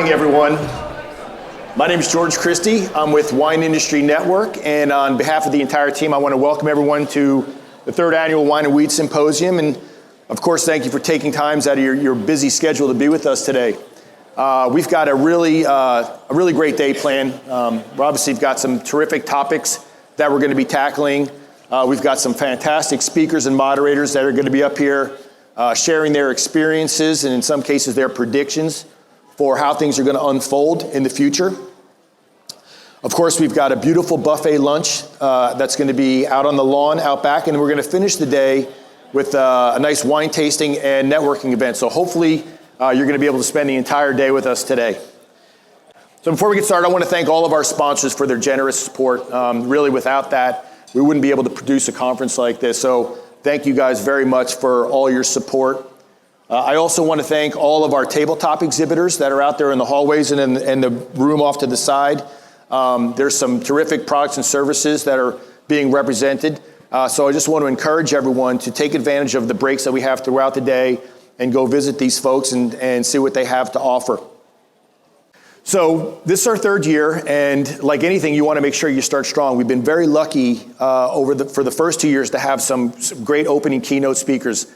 morning, everyone. My name is George Christie. I'm with Wine Industry Network, and on behalf of the entire team, I want to welcome everyone to the third annual Wine and Weed Symposium, and of course, thank you for taking times out of your busy schedule to be with us today. We've got a really great day planned. We obviously have got some terrific topics that we're going to be tackling. We've got some fantastic speakers and moderators that are going to be up here sharing their experiences and in some cases their predictions for how things are going to unfold in the future. Of course, we've got a beautiful buffet lunch that's going to be out on the lawn out back, and we're going to finish the day with a nice wine tasting and networking event. So hopefully you're going to be able to spend the entire day with us today. So before we get started, I want to thank all of our sponsors for their generous support. Really, without that, we wouldn't be able to produce a conference like this. So thank you guys very much for all your support. I also want to thank all of our tabletop exhibitors that are out there in the hallways and in the room off to the side. There's some terrific products and services that are being represented. So I just want to encourage everyone to take advantage of the breaks that we have throughout the day and go visit these folks and see what they have to offer. So this is our third year, and like anything, you want to make sure you start strong. We've been very lucky for the first 2 years to have some great opening keynote speakers.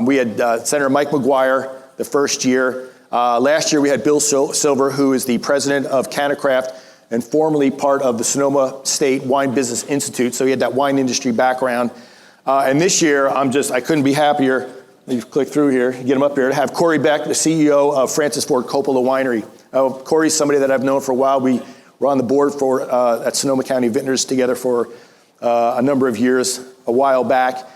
We had Senator Mike McGuire the first year. Last year we had Bill Silver, who is the president of CannaCraft and formerly part of the Sonoma State Wine Business Institute, so he had that wine industry background. And this year, I couldn't be happier. You click through here, get him up here, to have Corey Beck, the CEO of Francis Ford Coppola Winery. Corey's somebody that I've known for a while. We were on the board for at Sonoma County Vintners together for a number of years a while back.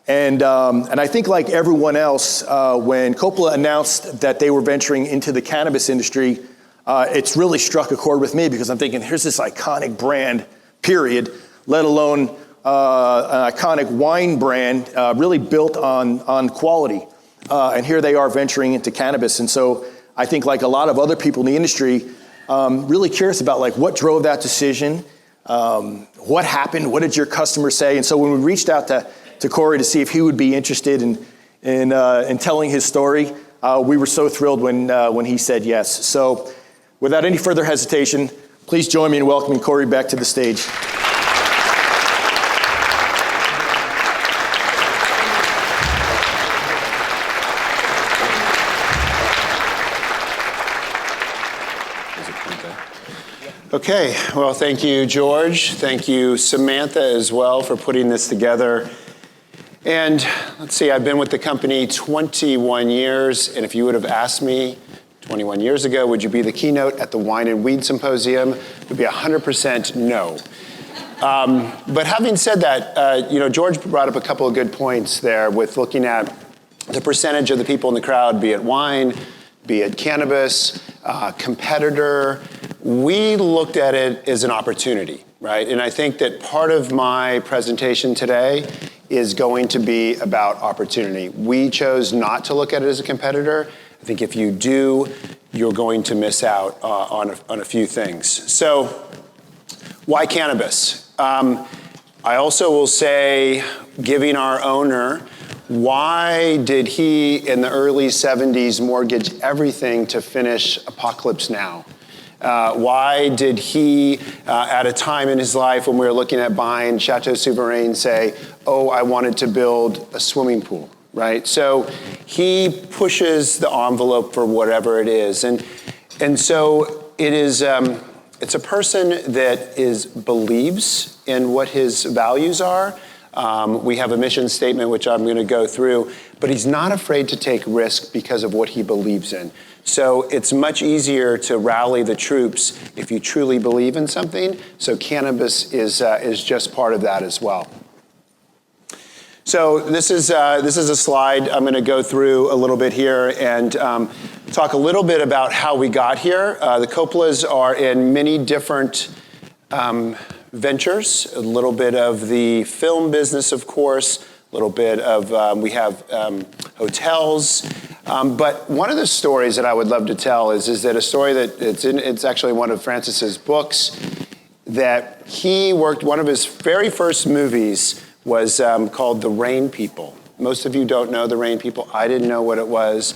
And I think like everyone else, when Coppola announced that they were venturing into the cannabis industry, it's really struck a chord with me because I'm thinking, here's this iconic brand, period, let alone an iconic wine brand really built on quality. And here they are venturing into cannabis. And so I think like a lot of other people in the industry, really curious about like what drove that decision, what happened, what did your customers say? And so when we reached out to Corey to see if he would be interested in telling his story, we were so thrilled when he said yes. So without any further hesitation, please join me in welcoming Corey Beck to the stage. Okay, well, thank you, George. Thank you, Samantha, as well, for putting this together. And let's see, I've been with the company 21 years, and if you would have asked me 21 years ago, would you be the keynote at the Wine and Weed Symposium, it would be 100% no. But having said that, George brought up a couple of good points there with looking at the percentage of the people in the crowd, be it wine, be it cannabis, competitor. We looked at it as an opportunity, right? And I think that part of my presentation today is going to be about opportunity. We chose not to look at it as a competitor. I think if you do, you're going to miss out on a few things. So why cannabis? I also will say, giving our owner, why did he in the early 70s mortgage everything to finish Apocalypse Now? Why did he, at a time in his life when we were looking at buying Chateau Souverain, say, oh, I wanted to build a swimming pool, right? So he pushes the envelope for whatever it is. And so it is, it's a person that believes in what his values are. We have a mission statement, which I'm going to go through, but he's not afraid to take risk because of what he believes in. So it's much easier to rally the troops if you truly believe in something. So cannabis is just part of that as well. So this is a slide I'm going to go through a little bit here and talk a little bit about how we got here. The Coppolas are in many different ventures, a little bit of the film business, of course, a little bit of, we have hotels. But one of the stories that I would love to tell is that a story that it's actually one of Francis's books that he worked, one of his very first movies was called The Rain People. Most of you don't know The Rain People. I didn't know what it was.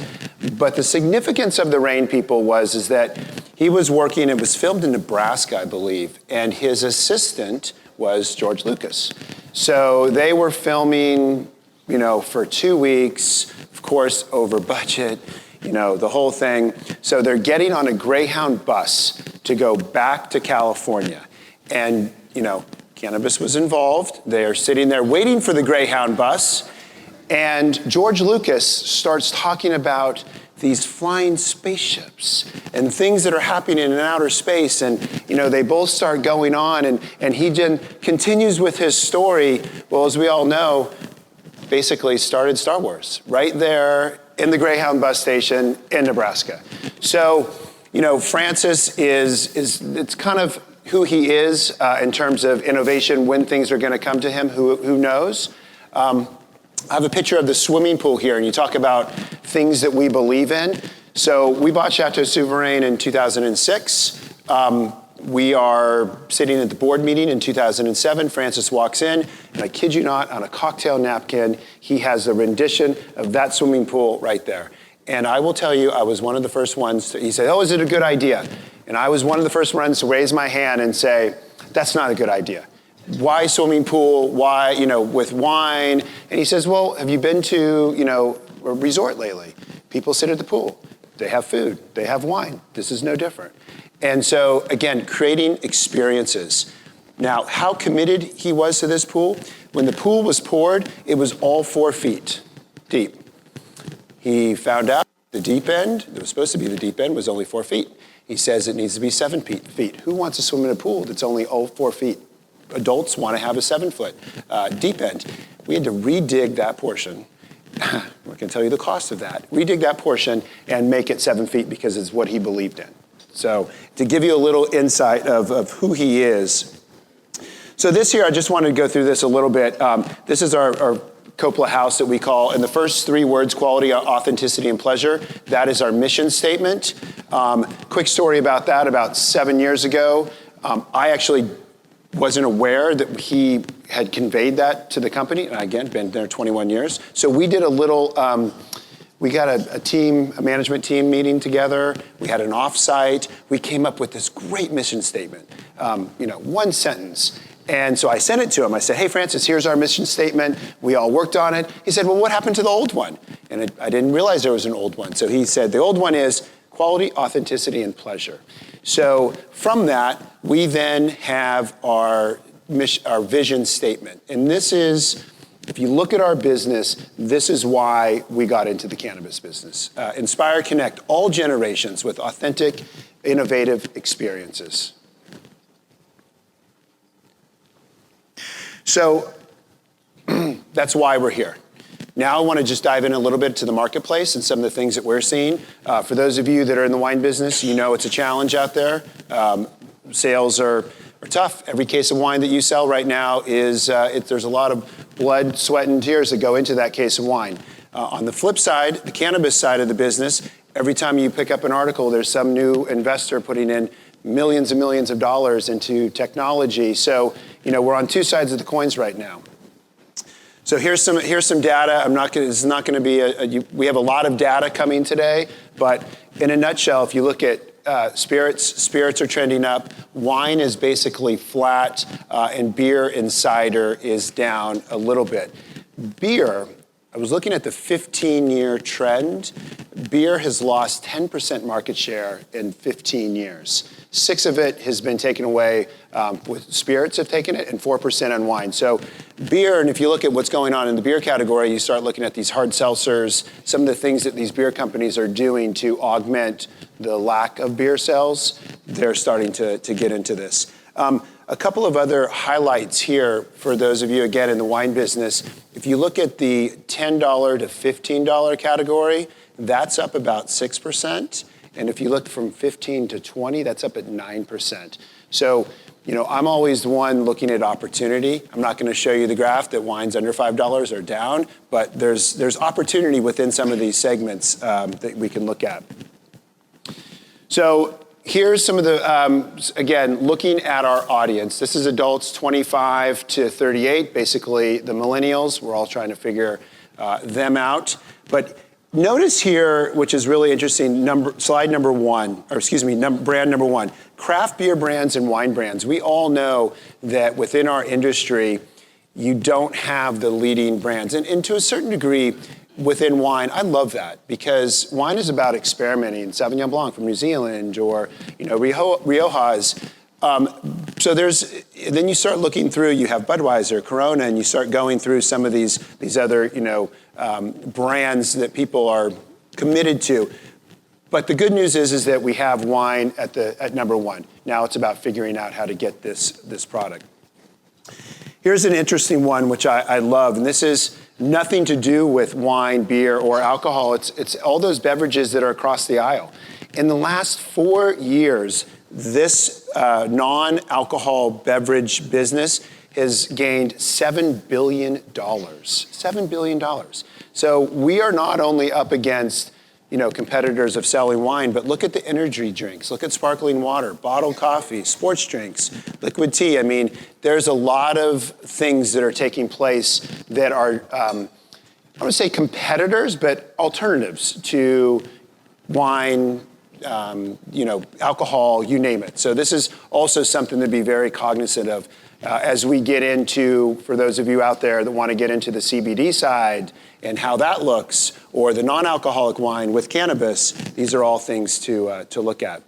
But the significance of the Rain People is that he was working, it was filmed in Nebraska, I believe, and his assistant was George Lucas. So they were filming, for 2 weeks, of course, over budget, the whole thing. So they're getting on a Greyhound bus to go back to California. And, cannabis was involved. They are sitting there waiting for the Greyhound bus. And George Lucas starts talking about these flying spaceships and things that are happening in outer space. And, they both start going on. And he continues with his story. Well, as we all know, basically started Star Wars right there in the Greyhound bus station in Nebraska. So, Francis it's kind of who he is in terms of innovation, when things are going to come to him, who knows. I have a picture of the swimming pool here, and you talk about things that we believe in. So we bought Chateau Souverain in 2006. We are sitting at the board meeting in 2007. Francis walks in, and I kid you not, on a cocktail napkin, he has a rendition of that swimming pool right there. And I will tell you, I was one of the first ones he said, "Oh, is it a good idea?" And I was one of the first ones to raise my hand and say, "That's not a good idea. Why swimming pool? Why, with wine?" And he says, "Well, have you been to, a resort lately? People sit at the pool. They have food. They have wine. This is no different." And so, again, creating experiences. Now, how committed he was to this pool? When the pool was poured, it was all 4 feet deep. He found out the deep end, that was supposed to be the deep end, was only 4 feet. He says it needs to be 7 feet. Who wants to swim in a pool that's only 4 feet? Adults want to have a 7-foot deep end. We had to redig that portion. I can tell you the cost of that. Redig that portion and make it 7 feet because it's what he believed in. So to give you a little insight of who he is. So this year, I just wanted to go through this a little bit. This is our Coppola house that we call, in the first 3 words, quality, authenticity, and pleasure. That is our mission statement. Quick story about that. About 7 years ago, I actually wasn't aware that he had conveyed that to the company. And again, been there 21 years. So we did a little, we got a management team meeting together. We had an offsite. We came up with this great mission statement, 1 sentence. And so I sent it to him. I said, "Hey, Francis, here's our mission statement. We all worked on it." He said, "Well, what happened to the old one?" And I didn't realize there was an old one. So he said, "The old one is quality, authenticity, and pleasure." So from that, we then have our vision statement. And this is, if you look at our business, this is why we got into the cannabis business. Inspire, connect all generations with authentic, innovative experiences. So that's why we're here. Now I want to just dive in a little bit to the marketplace and some of the things that we're seeing. For those of you that are in the wine business, it's a challenge out there. Sales are tough. Every case of wine that you sell right now there's a lot of blood, sweat, and tears that go into that case of wine. On the flip side, the cannabis side of the business, every time you pick up an article, there's some new investor putting in millions and millions of dollars into technology. So, we're on 2 sides of the coins right now. So here's some data. This is not going to be we have a lot of data coming today, but in a nutshell, if you look at spirits are trending up. Wine is basically flat, and beer and cider is down a little bit. Beer, I was looking at the 15-year trend. Beer has lost 10% market share in 15 years. 6 of it has been taken away with spirits have taken it, and 4% on wine. So beer, and if you look at what's going on in the beer category, you start looking at these hard seltzers, some of the things that these beer companies are doing to augment the lack of beer sales, they're starting to get into this. A couple of other highlights here for those of you, again, in the wine business. If you look at the $10 to $15 category, that's up about 6%. And if you look from 15 to 20, that's up at 9%. So, I'm always the one looking at opportunity. I'm not going to show you the graph that wines under $5 are down, but there's opportunity within some of these segments that we can look at. So here's some of the, again, looking at our audience. This is adults 25 to 38, basically the millennials. We're all trying to figure them out. But Notice here, which is really interesting, brand number one, craft beer brands and wine brands. We all know that within our industry, you don't have the leading brands. And to a certain degree, within wine, I love that because wine is about experimenting. Sauvignon Blanc from New Zealand or, Riojas. So then you start looking through, you have Budweiser, Corona, and you start going through some of these other, brands that people are committed to. But the good news is that we have wine at number one. Now it's about figuring out how to get this product. Here's an interesting one, which I love, and this is nothing to do with wine, beer, or alcohol. It's all those beverages that are across the aisle. In the last 4 years, this non-alcohol beverage business has gained $7 billion. $7 billion. So we are not only up against competitors of selling wine, but look at the energy drinks, look at sparkling water, bottled coffee, sports drinks, liquid tea. I mean, there's a lot of things that are taking place that are, I don't want to say competitors, but alternatives to wine, alcohol, you name it. So this is also something to be very cognizant of as we get into, for those of you out there that want to get into the CBD side and how that looks, or the non-alcoholic wine with cannabis, these are all things to look at.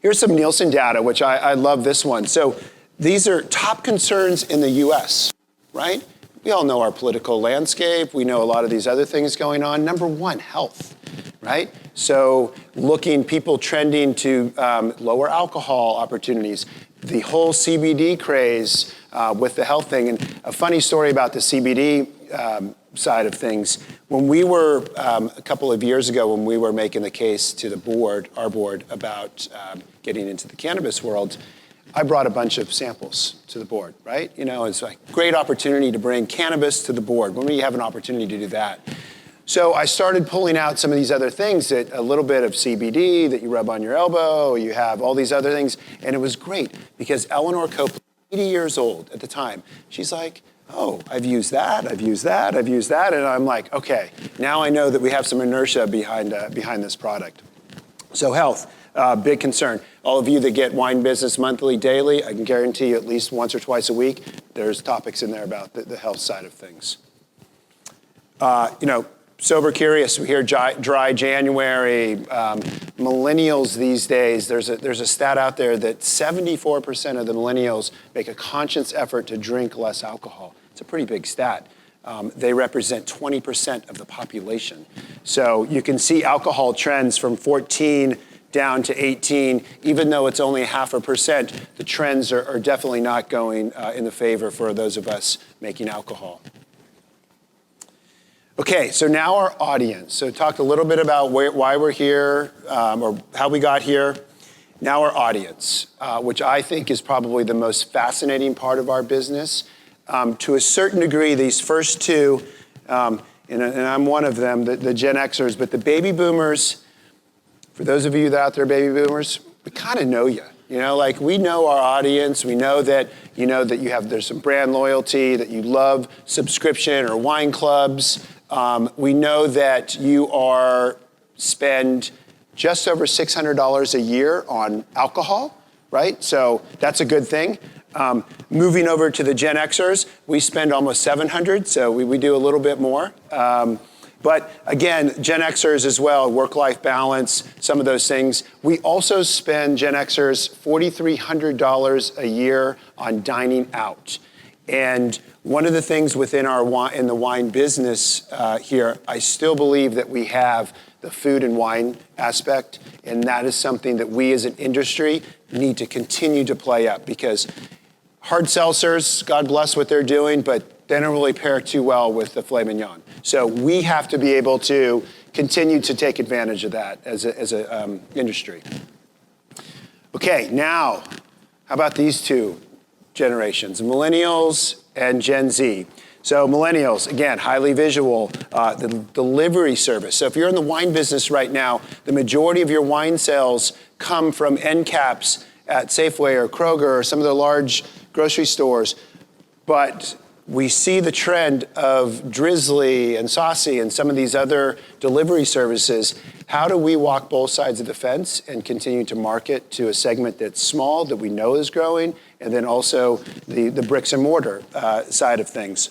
Here's some Nielsen data, which I love this one. So these are top concerns in the US, right? We all know our political landscape. We know a lot of these other things going on. Number one, health, right? So people trending to lower alcohol opportunities, the whole CBD craze with the health thing. And a funny story about the CBD side of things, when we were, a couple of years ago, when we were making the case to the board, our board, about getting into the cannabis world, I brought a bunch of samples to the board, right? It's like a great opportunity to bring cannabis to the board. When do you have an opportunity to do that? So I started pulling out some of these other things, that a little bit of CBD that you rub on your elbow, you have all these other things, and it was great because Eleanor Coppola, 80 years old at the time, she's like, oh, I've used that, and I'm like, okay, now I know that we have some inertia behind this product. So health, big concern. All of you that get Wine Business Monthly daily, I can guarantee you at least once or twice a week, there's topics in there about the health side of things. Sober curious, we hear dry January. Millennials these days, there's a stat out there that 74% of the millennials make a conscious effort to drink less alcohol. It's a pretty big stat. They represent 20% of the population. So you can see alcohol trends from 14 down to 18, even though it's only 0.5%, the trends are definitely not going in the favor for those of us making alcohol. Okay, so now our audience. So talked a little bit about why we're here, or how we got here. Now our audience, which I think is probably the most fascinating part of our business. To a certain degree, these first two, and I'm one of them, the Gen Xers, but the baby boomers, for those of you that out there, baby boomers, we kind of know you. We know our audience. We know that, there's some brand loyalty, that you love subscription or wine clubs. We know that you spend just over $600 a year on alcohol, right? So that's a good thing. Moving over to the Gen Xers, we spend almost $700, so we do a little bit more. But again, Gen Xers as well, work-life balance, some of those things. We also spend, Gen Xers, $4,300 a year on dining out. And one of the things within in the wine business here, I still believe that we have the food and wine aspect, and that is something that we as an industry need to continue to play up, because hard seltzers, God bless what they're doing, but they don't really pair too well with the filet mignon. So we have to be able to continue to take advantage of that as an industry. Okay, now, how about these two generations, millennials and Gen Z? So millennials, again, highly visual, the delivery service. So if you're in the wine business right now, the majority of your wine sales come from end caps at Safeway or Kroger or some of the large grocery stores. But we see the trend of Drizzly and Saucy and some of these other delivery services. How do we walk both sides of the fence and continue to market to a segment that's small, that we know is growing, and then also the bricks and mortar side of things?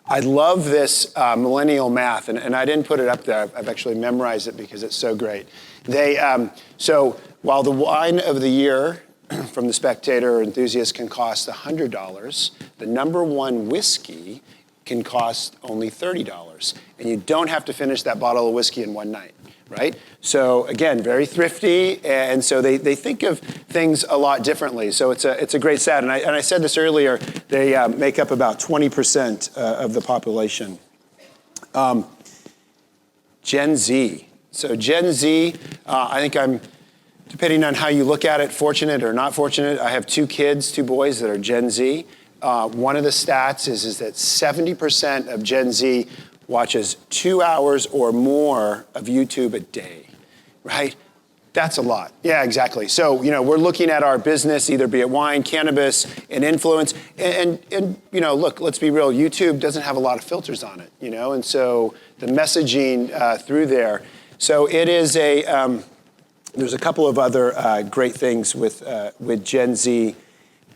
I love this millennial math, and I didn't put it up there. I've actually memorized it because it's so great. So while the wine of the year from the Spectator or Enthusiast can cost $100, the number one whiskey can cost only $30. And you don't have to finish that bottle of whiskey in one night, right? So again, very thrifty, and so they think of things a lot differently. So it's a great stat, and I said this earlier, they make up about 20% of the population. Gen Z. So Gen Z, I think I'm, depending on how you look at it, fortunate or not fortunate. I have two kids, two boys that are Gen Z. One of the stats is that 70% of Gen Z watches 2 hours or more of YouTube a day, right? That's a lot. Yeah, exactly. So, we're looking at our business, either be it wine, cannabis, and influence. And look, let's be real, YouTube doesn't have a lot of filters on it, and so the messaging through there. So it is there's a couple of other great things with Gen Z.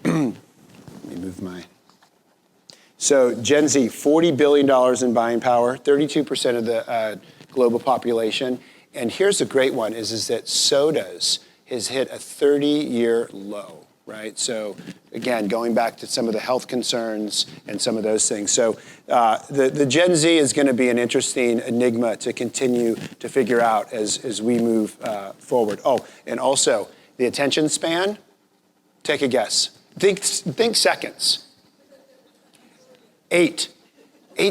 Let me move my. So Gen Z, $40 billion in buying power, 32% of the global population. And here's a great one, is that sodas has hit a 30-year low, right? So again, going back to some of the health concerns and some of those things. So the Gen Z is going to be an interesting enigma to continue to figure out as we move forward. Oh, and also the attention span, take a guess. Think seconds. 8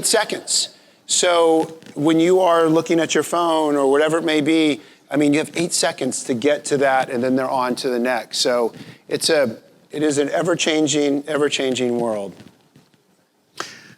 seconds. So when you are looking at your phone or whatever it may be, you have 8 seconds to get to that, and then they're on to the next. So it is an ever-changing world.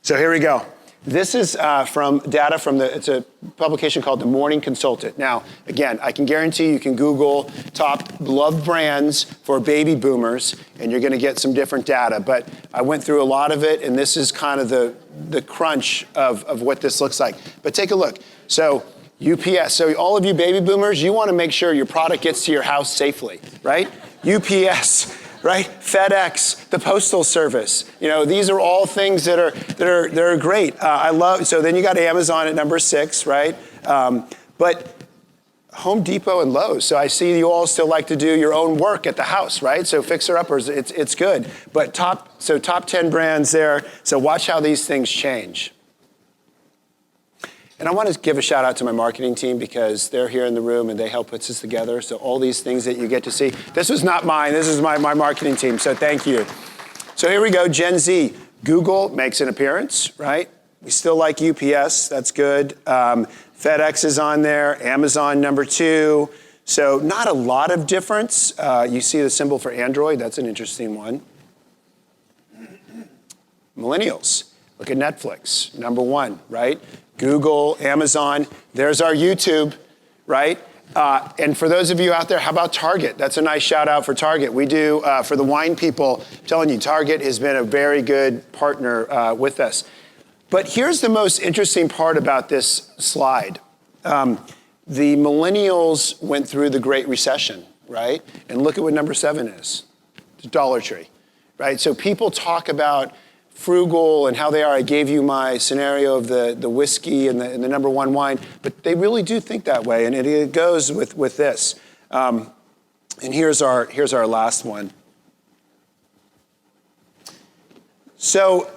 So here we go. This is from data from it's a publication called The Morning Consultant. Now, again, I can guarantee you can Google top loved brands for baby boomers, and you're going to get some different data. But I went through a lot of it, and this is kind of the crunch of what this looks like. But take a look. So UPS. So all of you baby boomers, you want to make sure your product gets to your house safely, right? UPS. Right? FedEx, the Postal Service. These are all things that are great. So then you got Amazon at number 6, right? But Home Depot and Lowe's. So I see you all still like to do your own work at the house, right? So fixer-uppers, it's good. But top 10 brands there. So watch how these things change. And I want to give a shout out to my marketing team because they're here in the room and they help put this together. So all these things that you get to see, this was not mine, this is my marketing team, so thank you. So here we go, Gen Z. Google makes an appearance, right? We still like UPS, that's good. FedEx is on there, Amazon number 2. So not a lot of difference. You see the symbol for Android, that's an interesting one. Millennials, look at Netflix, number 1, right? Google, Amazon, there's our YouTube, right? And for those of you out there, how about Target? That's a nice shout out for Target. We do, for the wine people, I'm telling you, Target has been a very good partner with us. But here's the most interesting part about this slide. The millennials went through the Great Recession, right? And look at what number 7 is, the Dollar Tree, right? So people talk about frugal and how they are. I gave you my scenario of the whiskey and the number 1 wine, but they really do think that way, and it goes with this. And here's our last one. So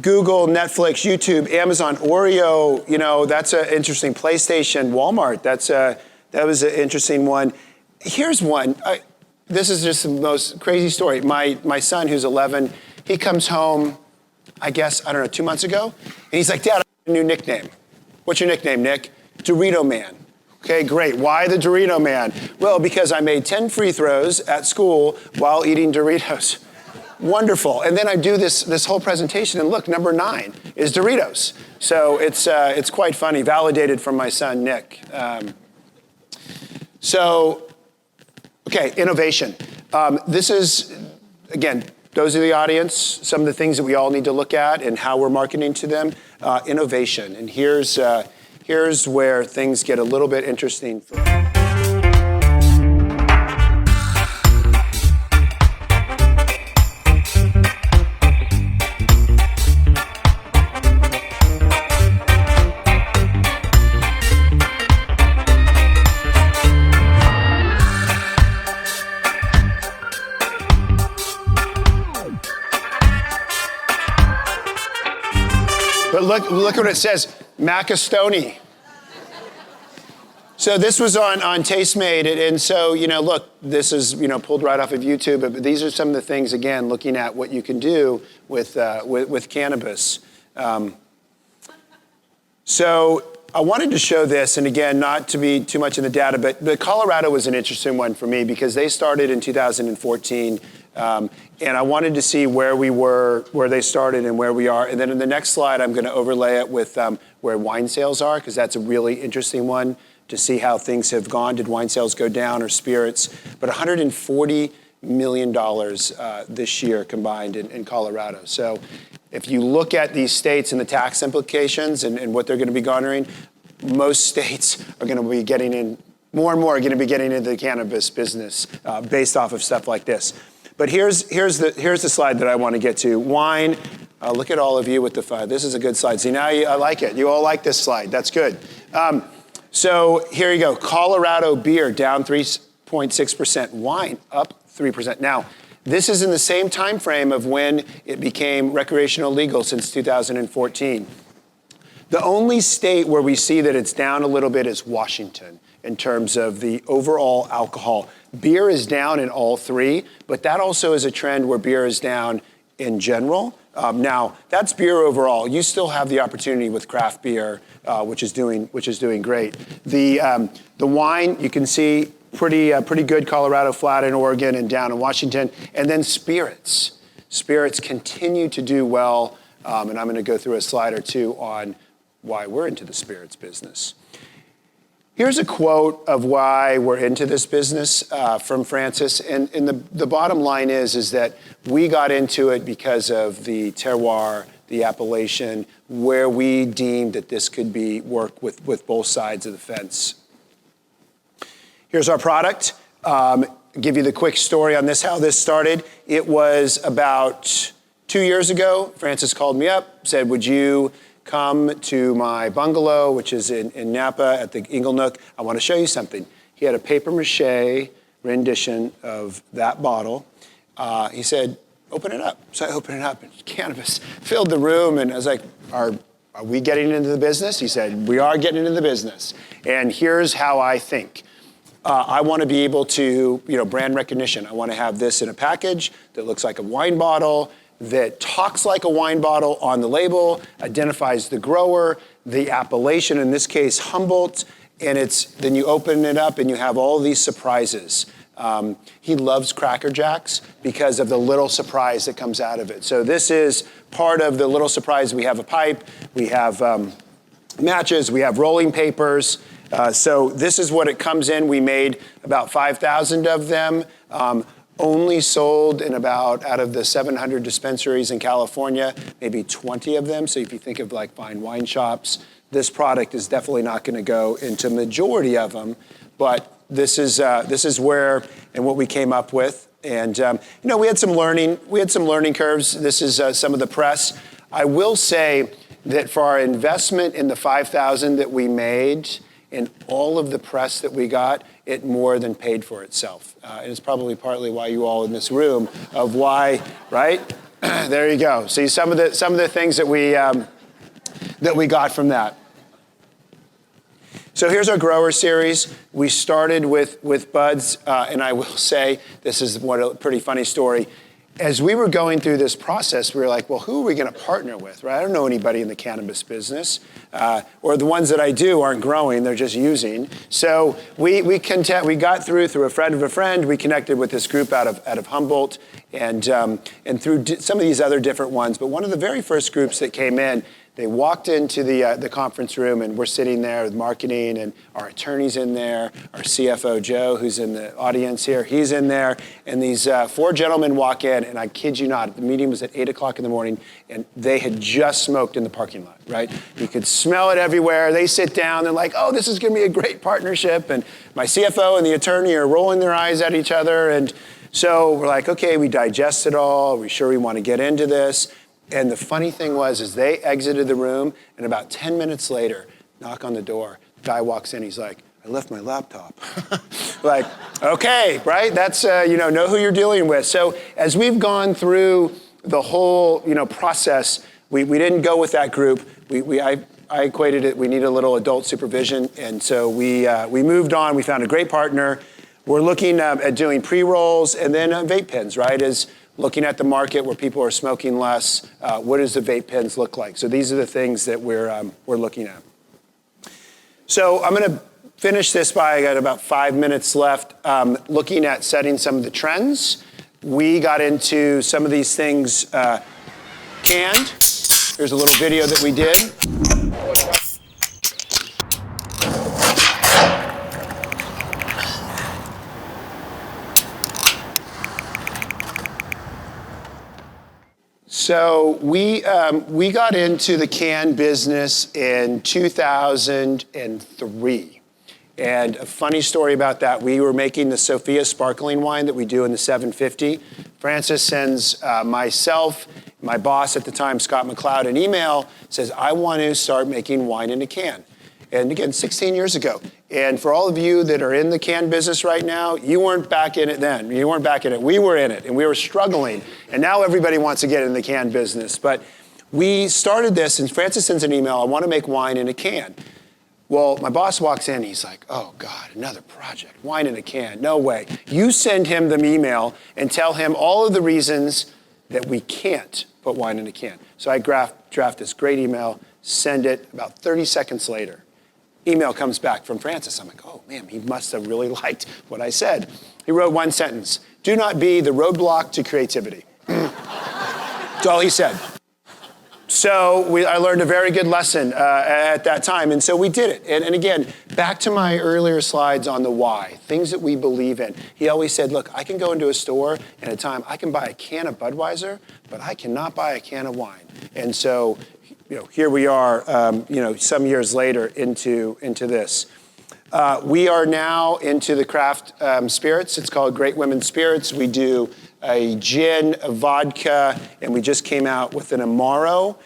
Google, Netflix, YouTube, Amazon, Oreo, that's an interesting. PlayStation, Walmart, that was an interesting one. Here's one. This is just the most crazy story. My son, who's 11, he comes home, I guess, 2 months ago. And he's like, Dad, I have a new nickname. What's your nickname, Nick? Dorito Man. Okay, great. Why the Dorito Man? Well, because I made 10 free throws at school while eating Doritos. Wonderful. And then I do this whole presentation, and look, number 9 is Doritos. So it's quite funny, validated from my son, Nick. Okay, innovation. This is, again, those are the audience, some of the things that we all need to look at and how we're marketing to them. Innovation, and here's where things get a little bit interesting. But look what it says, Macastoni. So this was on Tastemade, and so, look, this is, pulled right off of YouTube, but these are some of the things, again, looking at what you can do with cannabis. So I wanted to show this, and again, not to be too much in the data, but Colorado was an interesting one for me because they started in 2014, and I wanted to see where we were, where they started and where we are. And then in the next slide, I'm going to overlay it with where wine sales are, because that's a really interesting one to see how things have gone. Did wine sales go down or spirits? But $140 million this year combined in Colorado. So if you look at these states and the tax implications and what they're going to be garnering, most states are going to be getting in, more and more are going to be getting into the cannabis business based off of stuff like this. But here's the slide that I want to get to. Wine, look at all of you with the fun. This is a good slide. See, now I like it. You all like this slide. That's good. So here you go. Colorado beer down 3.6%. Wine up 3%. Now, this is in the same time frame of when it became recreational legal since 2014. The only state where we see that it's down a little bit is Washington in terms of the overall alcohol. Beer is down in all three, but that also is a trend where beer is down in general. Now, that's beer overall. You still have the opportunity with craft beer, which is doing great. The wine, you can see pretty good. Colorado, flat in Oregon, and down in Washington. And then spirits. Spirits continue to do well, and I'm going to go through a slide or two on why we're into the spirits business. Here's a quote of why we're into this business from Francis, and the bottom line is that we got into it because of the terroir, the appellation, where we deemed that this could be work with both sides of the fence. Here's our product. Give you the quick story on this, how this started. It was about 2 years ago. Francis called me up, said, would you come to my bungalow, which is in Napa at the Inglenook. I want to show you something. He had a paper mache rendition of that bottle. He said, open it up. So I opened it up, and cannabis filled the room, and I was like, are we getting into the business? He said, we are getting into the business. And here's how I think. I want to be able to, brand recognition. I want to have this in a package that looks like a wine bottle, that talks like a wine bottle on the label, identifies the grower, the appellation, in this case, Humboldt, and then you open it up and you have all these surprises. He loves Cracker Jacks because of the little surprise that comes out of it. So this is part of the little surprise. We have a pipe, we have matches, we have rolling papers. So this is what it comes in. We made about 5,000 of them. Only sold in about, out of the 700 dispensaries in California, maybe 20 of them. So if you think of like fine wine shops, this product is definitely not going to go into majority of them. But this is where and what we came up with. And we had some learning. We had some learning curves. This is some of the press. I will say that for our investment in the 5,000 that we made, and all of the press that we got, it more than paid for itself. And it's probably partly why you all in this room, of why, right? There you go. See some of the things that we got from that. So here's our grower series. We started with buds, and I will say, this is a pretty funny story. As we were going through this process, we were like, well, who are we going to partner with, right? I don't know anybody in the cannabis business, or the ones that I do aren't growing, they're just using. So we got through a friend of a friend, we connected with this group out of Humboldt, and through some of these other different ones. But one of the very first groups that came in, They walked into the conference room, and we're sitting there with marketing, and our attorney's in there, our CFO, Joe, who's in the audience here, he's in there, and these 4 gentlemen walk in, and I kid you not, the meeting was at 8 o'clock in the morning, and they had just smoked in the parking lot, right? You could smell it everywhere. They sit down, they're like, oh, this is gonna be a great partnership, and my CFO and the attorney are rolling their eyes at each other, and so we're like, okay, we digest it all, are we sure we wanna get into this? And the funny thing is they exited the room, and about 10 minutes later, knock on the door, the guy walks in, he's like, I left my laptop. Like, okay, right? That's, know who you're dealing with. So as we've gone through the whole, process, we didn't go with that group. I equated it, we need a little adult supervision, and so we moved on, we found a great partner. We're looking at doing pre-rolls and then vape pens, right? As looking at the market where people are smoking less, what does the vape pens look like? So these are the things that we're looking at. So I'm gonna finish this I got about 5 minutes left, looking at setting some of the trends. We got into some of these things canned. Here's a little video that we did. So we got into the can business in 2003. And a funny story about that, we were making the Sophia sparkling wine that we do in the 750. Francis sends myself, my boss at the time, Scott McLeod, an email, says, I want to start making wine in a can. And again, 16 years ago. And for all of you that are in the can business right now, you weren't back in it then. You weren't back in it. We were in it, and we were struggling. And now everybody wants to get in the can business. But we started this, and Francis sends an email, I want to make wine in a can. Well, my boss walks in, he's like, oh God, another project, wine in a can, no way. You send him the email and tell him all of the reasons that we can't put wine in a can. So I draft this great email, send it, about 30 seconds later. Email comes back from Francis. I'm like, oh man, he must have really liked what I said. He wrote one sentence, do not be the roadblock to creativity. That's all he said. So I learned a very good lesson at that time, and so we did it. And again, back to my earlier slides on the why, things that we believe in. He always said, look, I can go into a store and at a time, I can buy a can of Budweiser, but I cannot buy a can of wine. And so, here we are, some years later into this. We are now into the craft spirits. It's called Great Women Spirits. We do a gin, a vodka, and we just came out with an Amaro.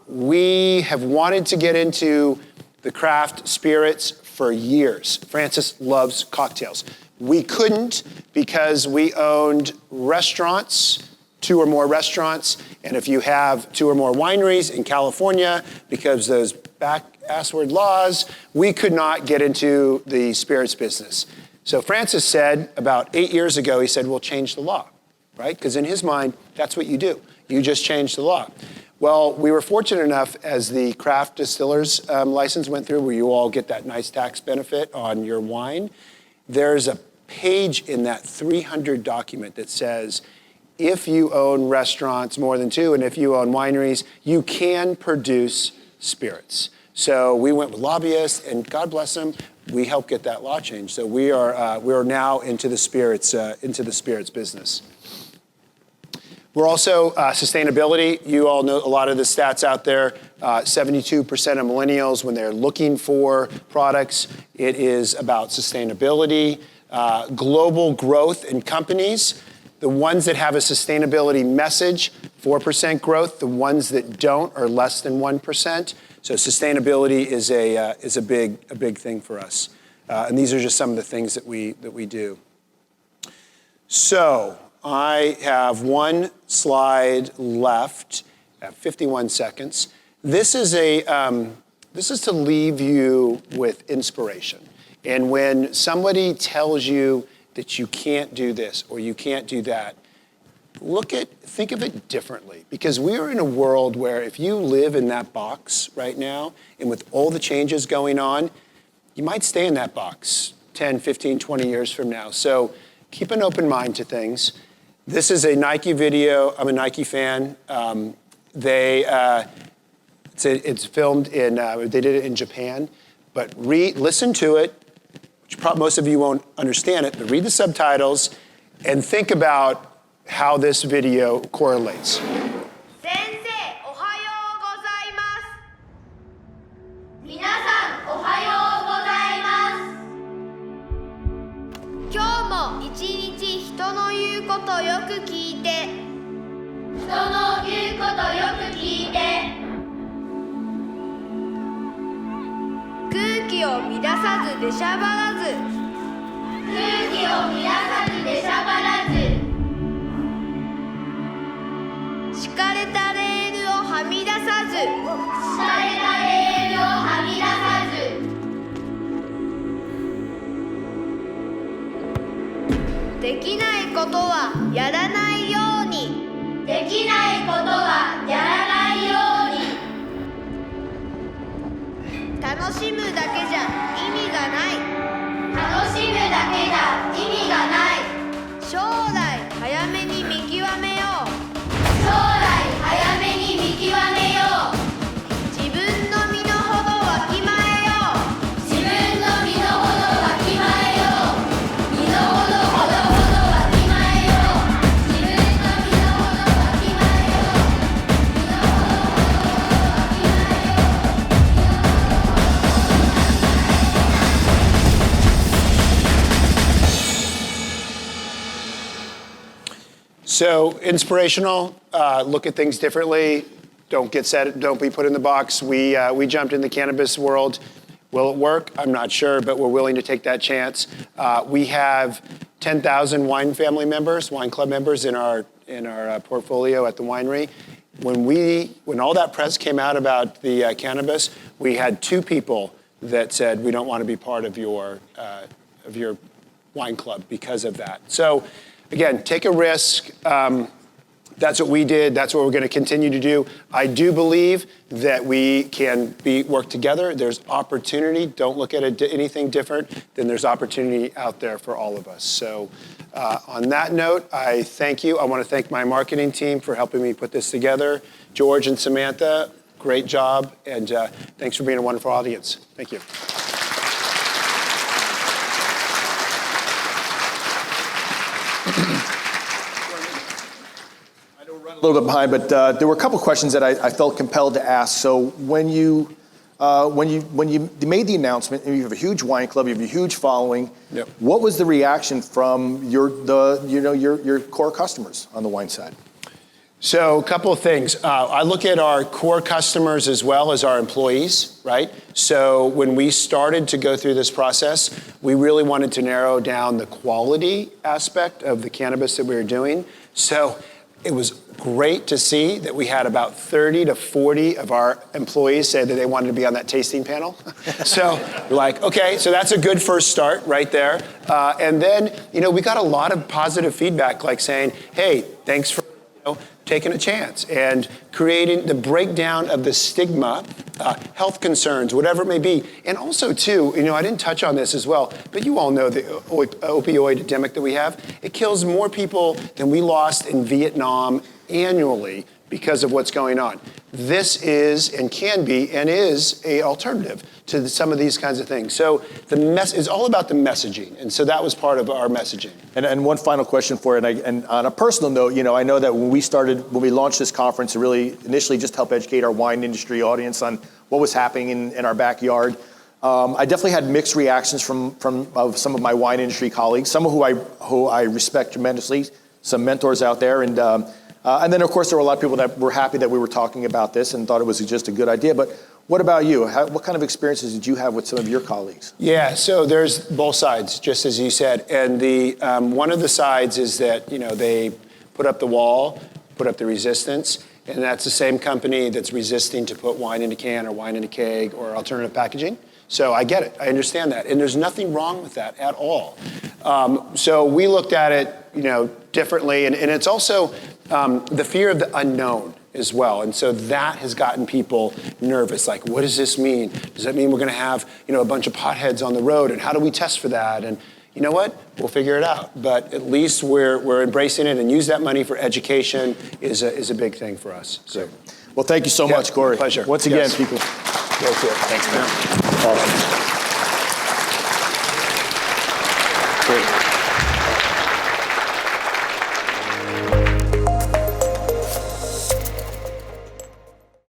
We have wanted to get into the craft spirits for years. Francis loves cocktails. We couldn't because we owned restaurants, 2 or more restaurants, and if you have 2 or more wineries in California, because those back-assward laws, we could not get into the spirits business. So Francis said about 8 years ago, he said, we'll change the law, right? Because in his mind, that's what you do. You just change the law. Well, we were fortunate enough as the craft distiller's license went through, where you all get that nice tax benefit on your wine. There's a page in that 300 document that says, if you own restaurants, more than 2, and if you own wineries, you can produce spirits. So we went with lobbyists, and God bless them, we helped get that law changed. So we are now into the spirits business. We're also sustainability. You all know a lot of the stats out there. 72% of millennials, when they're looking for products, it is about sustainability, global growth in companies. The ones that have a sustainability message, 4% growth. The ones that don't are less than 1%. So sustainability is a big thing for us. And these are just some of the things that we do. So I have one slide left at 51 seconds. This is to leave you with inspiration. And when somebody tells you that you can't do this or you can't do that, think of it differently. Because we are in a world where if you live in that box right now, and with all the changes going on, you might stay in that box 10, 15, 20 years from now. So keep an open mind to things. This is a Nike video. I'm a Nike fan. It's It's filmed in, they did it in Japan, but listen to it, which most of you won't understand it, but read the subtitles and think about how this video correlates. 先生、おはようございます。皆さん、おはようございます。今日も一日人の言うことよく聞いて、人の言うことよく聞いて、空気を乱さず出しゃばらず、空気を乱さず出しゃばらず、敷かれたレールをはみ出さず、敷かれたレールをはみ出さず、できないことはやらないように、できないことはやらないように、楽しむだけじゃ意味がない、楽しむだけじゃ意味がない、将来早めに見極めよう、将来早めに見極めよう、自分の身の程をわきまえよう、自分の身の程をわきまえよう、身の程ほどほどわきまえよう、自分の身の程をわきまえよう、身の程ほどほどわきまえよう。 So inspirational, look at things differently. Don't be put in the box. We jumped in the cannabis world. Will it work? I'm not sure, but we're willing to take that chance. We have 10,000 wine family members, wine club members in our portfolio at the winery. When all that press came out about the cannabis, we had 2 people that said, we don't want to be part of your wine club because of that. So again, take a risk. That's what we did. That's what we're going to continue to do. I do believe that we can work together. There's opportunity. Don't look at anything different than there's opportunity out there for all of us. So on that note, I thank you. I want to thank my marketing team for helping me put this together. George and Samantha, great job. And thanks for being a wonderful audience. Thank you. A little bit behind, but there were a couple questions that I felt compelled to ask. So when you made the announcement, and you have a huge wine club, you have a huge following. Yep. What was the reaction from your core customers on the wine side? So a couple of things. I look at our core customers as well as our employees, right? So when we started to go through this process, we really wanted to narrow down the quality aspect of the cannabis that we were doing. So it was great to see that we had about 30 to 40 of our employees say that they wanted to be on that tasting panel. So we're like, okay, so that's a good first start right there. And then, we got a lot of positive feedback, like saying, hey, thanks for taking a chance and creating the breakdown of the stigma, health concerns, whatever it may be. And also too, I didn't touch on this as well, but you all know the opioid epidemic that we have. It kills more people than we lost in Vietnam annually because of what's going on. This is and can be and is a alternative to some of these kinds of things. So it's all about the messaging, and so that was part of our messaging. And one final question for you, and on a personal note, I know that when we launched this conference, to really initially just help educate our wine industry audience on what was happening in our backyard, I definitely had mixed reactions from some of my wine industry colleagues, some who I respect tremendously, some mentors out there, and then of course there were a lot of people that were happy that we were talking about this and thought it was just a good idea. But what about you? What kind of experiences did you have with some of your colleagues? Yeah, so there's both sides, just as you said. And the one of the sides is that they put up the wall, put up the resistance, and that's the same company that's resisting to put wine in a can or wine in a keg or alternative packaging. So I get it, I understand that, and there's nothing wrong with that at all. So we looked at it, differently, and it's also the fear of the unknown as well. And so that has gotten people nervous. Like, what does this mean? Does that mean we're going to have, a bunch of potheads on the road? And how do we test for that? And you know what? We'll figure it out. But at least we're embracing it, and use that money for education is a big thing for us. So. Well, thank you so much, Corey. Pleasure. Once again, Yes. people. Thanks, man. Awesome.